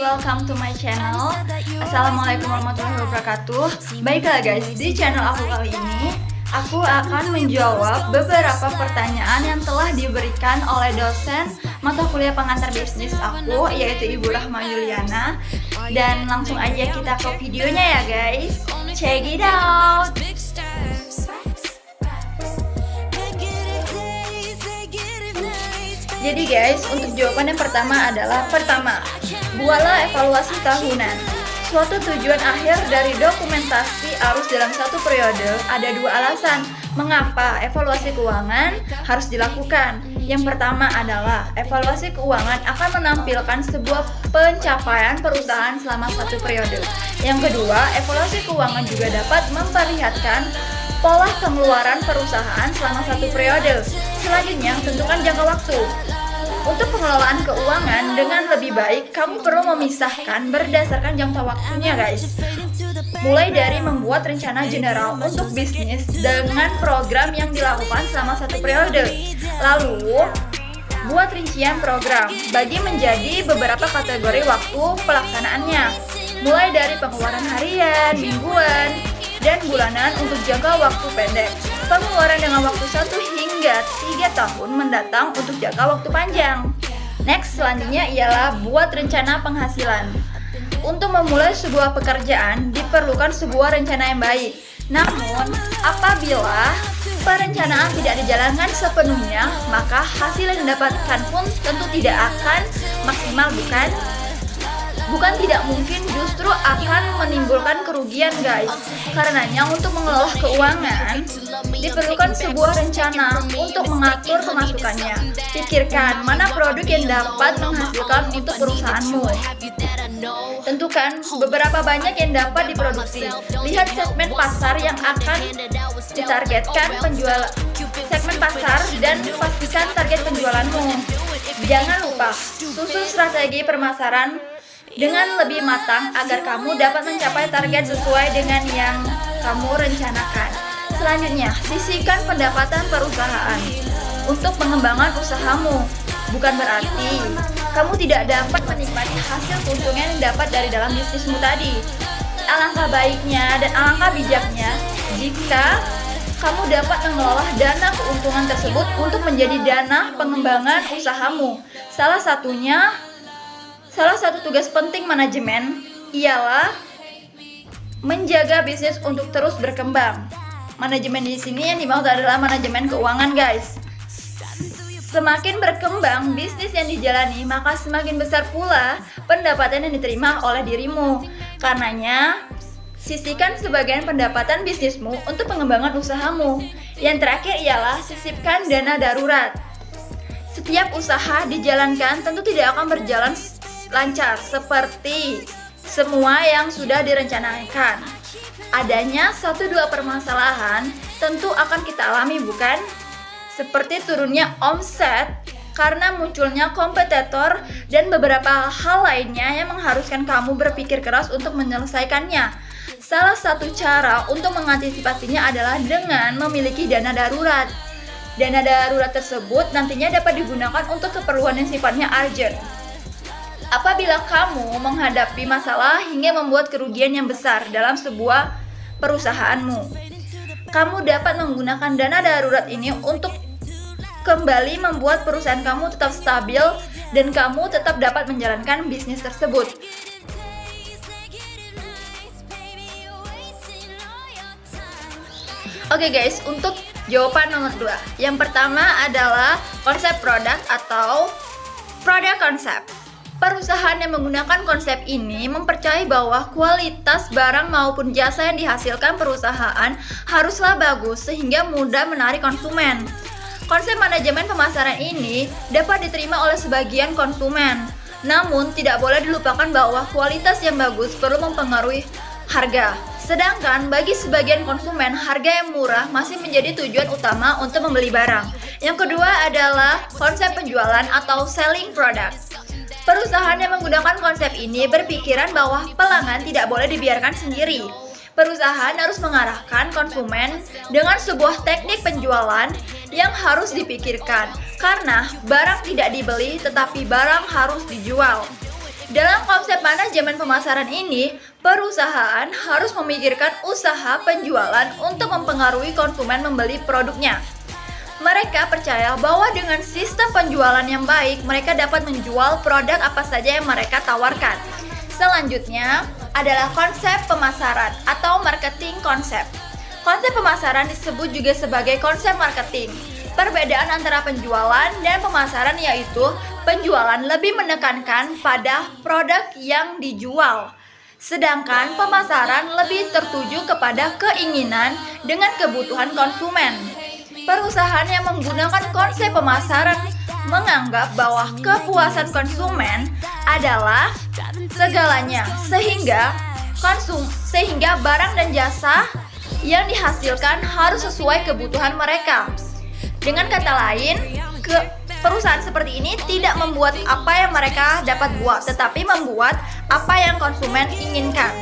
welcome to my channel. Assalamualaikum warahmatullahi wabarakatuh. Baiklah guys, di channel aku kali ini aku akan menjawab beberapa pertanyaan yang telah diberikan oleh dosen mata kuliah pengantar bisnis aku, yaitu Ibu Rahma Yuliana. Dan langsung aja kita ke videonya ya guys. Check it out. Jadi guys, untuk jawaban yang pertama adalah buatlah evaluasi tahunan. Suatu tujuan akhir dari dokumentasi arus dalam satu periode ada dua alasan mengapa evaluasi keuangan harus dilakukan. Yang pertama adalah evaluasi keuangan akan menampilkan sebuah pencapaian perusahaan selama satu periode. Yang kedua, evaluasi keuangan juga dapat memperlihatkan pola pengeluaran perusahaan selama satu periode. Selanjutnya, tentukan jangka waktu. Untuk pengelolaan keuangan dengan lebih baik, kamu perlu memisahkan berdasarkan jangka waktunya guys. Mulai dari membuat rencana general untuk bisnis dengan program yang dilakukan selama satu periode. Lalu, buat rincian program, bagi menjadi beberapa kategori waktu pelaksanaannya. Mulai dari pengeluaran harian, mingguan, dan bulanan untuk jangka waktu pendek. Pengeluaran dengan waktu 1 hingga 3 tahun mendatang untuk jangka waktu panjang. Next, selanjutnya ialah buat rencana penghasilan. Untuk memulai sebuah pekerjaan diperlukan sebuah rencana yang baik. Namun, apabila perencanaan tidak dijalankan sepenuhnya, maka hasil yang didapatkan pun tentu tidak akan maksimal, bukan? Bukan tidak mungkin, justru akan menimbulkan kerugian guys. Karenanya untuk mengelola keuangan diperlukan sebuah rencana untuk mengatur pemasukannya. Pikirkan mana produk yang dapat menghasilkan untuk perusahaanmu. Tentukan beberapa banyak yang dapat diproduksi. Lihat segmen pasar yang akan ditargetkan segmen pasar dan pastikan target penjualanmu. Jangan lupa susun strategi pemasaran dengan lebih matang agar kamu dapat mencapai target sesuai dengan yang kamu rencanakan. Selanjutnya, sisihkan pendapatan perusahaan untuk pengembangan usahamu. Bukan berarti kamu tidak dapat menikmati hasil keuntungan yang dapat dari dalam bisnismu tadi. Alangkah baiknya dan alangkah bijaknya jika kamu dapat mengelola dana keuntungan tersebut untuk menjadi dana pengembangan usahamu. Salah satu tugas penting manajemen ialah menjaga bisnis untuk terus berkembang. Manajemen di sini yang dimaksud adalah manajemen keuangan, guys. Semakin berkembang bisnis yang dijalani, maka semakin besar pula pendapatan yang diterima oleh dirimu. Karenanya, sisihkan sebagian pendapatan bisnismu untuk pengembangan usahamu. Yang terakhir ialah sisipkan dana darurat. Setiap usaha dijalankan tentu tidak akan berjalan lancar seperti semua yang sudah direncanakan. Adanya 1-2 permasalahan tentu akan kita alami, bukan? Seperti turunnya omset karena munculnya kompetitor dan beberapa hal lainnya yang mengharuskan kamu berpikir keras untuk menyelesaikannya. Salah satu cara untuk mengantisipasinya adalah dengan memiliki dana darurat. Dana darurat tersebut nantinya dapat digunakan untuk keperluan yang sifatnya urgent. Apabila kamu menghadapi masalah hingga membuat kerugian yang besar dalam sebuah perusahaanmu, kamu dapat menggunakan dana darurat ini untuk kembali membuat perusahaan kamu tetap stabil dan kamu tetap dapat menjalankan bisnis tersebut. Oke guys, untuk jawaban nomor 2. Yang pertama adalah konsep produk atau product concept. Perusahaan yang menggunakan konsep ini mempercayai bahwa kualitas barang maupun jasa yang dihasilkan perusahaan haruslah bagus sehingga mudah menarik konsumen. Konsep manajemen pemasaran ini dapat diterima oleh sebagian konsumen. Namun, tidak boleh dilupakan bahwa kualitas yang bagus perlu mempengaruhi harga. Sedangkan bagi sebagian konsumen, harga yang murah masih menjadi tujuan utama untuk membeli barang. Yang kedua adalah konsep penjualan atau selling product. Perusahaan yang menggunakan konsep ini berpikiran bahwa pelanggan tidak boleh dibiarkan sendiri. Perusahaan harus mengarahkan konsumen dengan sebuah teknik penjualan yang harus dipikirkan, karena barang tidak dibeli tetapi barang harus dijual. Dalam konsep manajemen pemasaran ini, perusahaan harus memikirkan usaha penjualan untuk mempengaruhi konsumen membeli produknya. Mereka percaya bahwa dengan sistem penjualan yang baik, mereka dapat menjual produk apa saja yang mereka tawarkan. Selanjutnya adalah konsep pemasaran atau marketing konsep. Konsep pemasaran disebut juga sebagai konsep marketing. Perbedaan antara penjualan dan pemasaran yaitu penjualan lebih menekankan pada produk yang dijual, sedangkan pemasaran lebih tertuju kepada keinginan dengan kebutuhan konsumen. Perusahaan yang menggunakan konsep pemasaran menganggap bahwa kepuasan konsumen adalah segalanya, sehingga barang dan jasa yang dihasilkan harus sesuai kebutuhan mereka. Dengan kata lain, perusahaan seperti ini tidak membuat apa yang mereka dapat buat, tetapi membuat apa yang konsumen inginkan.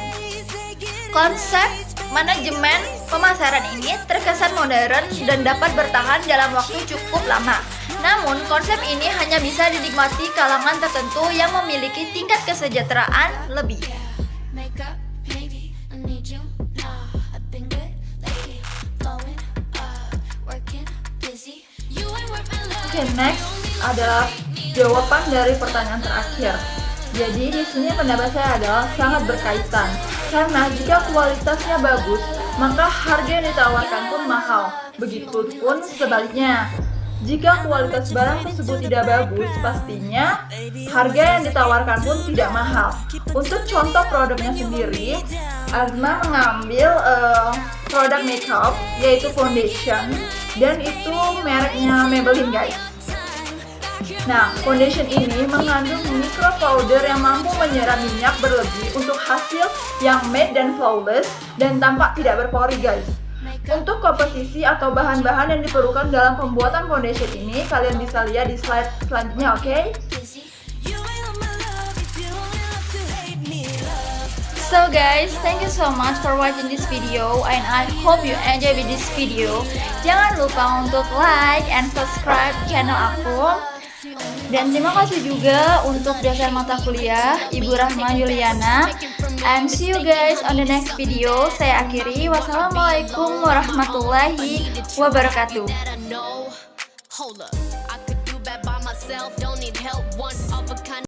Konsep manajemen pemasaran ini terkesan modern dan dapat bertahan dalam waktu cukup lama. Namun, konsep ini hanya bisa dinikmati kalangan tertentu yang memiliki tingkat kesejahteraan lebih. Oke, next adalah jawaban dari pertanyaan terakhir. Jadi di sini pendapat saya adalah sangat berkaitan. Karena jika kualitasnya bagus, maka harga yang ditawarkan pun mahal. Begitupun sebaliknya. Jika kualitas barang tersebut tidak bagus, pastinya harga yang ditawarkan pun tidak mahal. Untuk contoh produknya sendiri, Azma mengambil produk makeup yaitu foundation, dan itu mereknya Maybelline, guys. Nah, foundation ini mengandung micro powder yang mampu menyerap minyak berlebih untuk hasil yang matte dan flawless dan tampak tidak berpori, guys. Untuk komposisi atau bahan-bahan yang diperlukan dalam pembuatan foundation ini, kalian bisa lihat di slide selanjutnya, oke? So guys, thank you so much for watching this video and I hope you enjoy with this video. Jangan lupa untuk like and subscribe channel aku. Dan terima kasih juga untuk dosen mata kuliah Ibu Rahma Yuliana. And see you guys on the next video. Saya akhiri. Wassalamualaikum warahmatullahi wabarakatuh.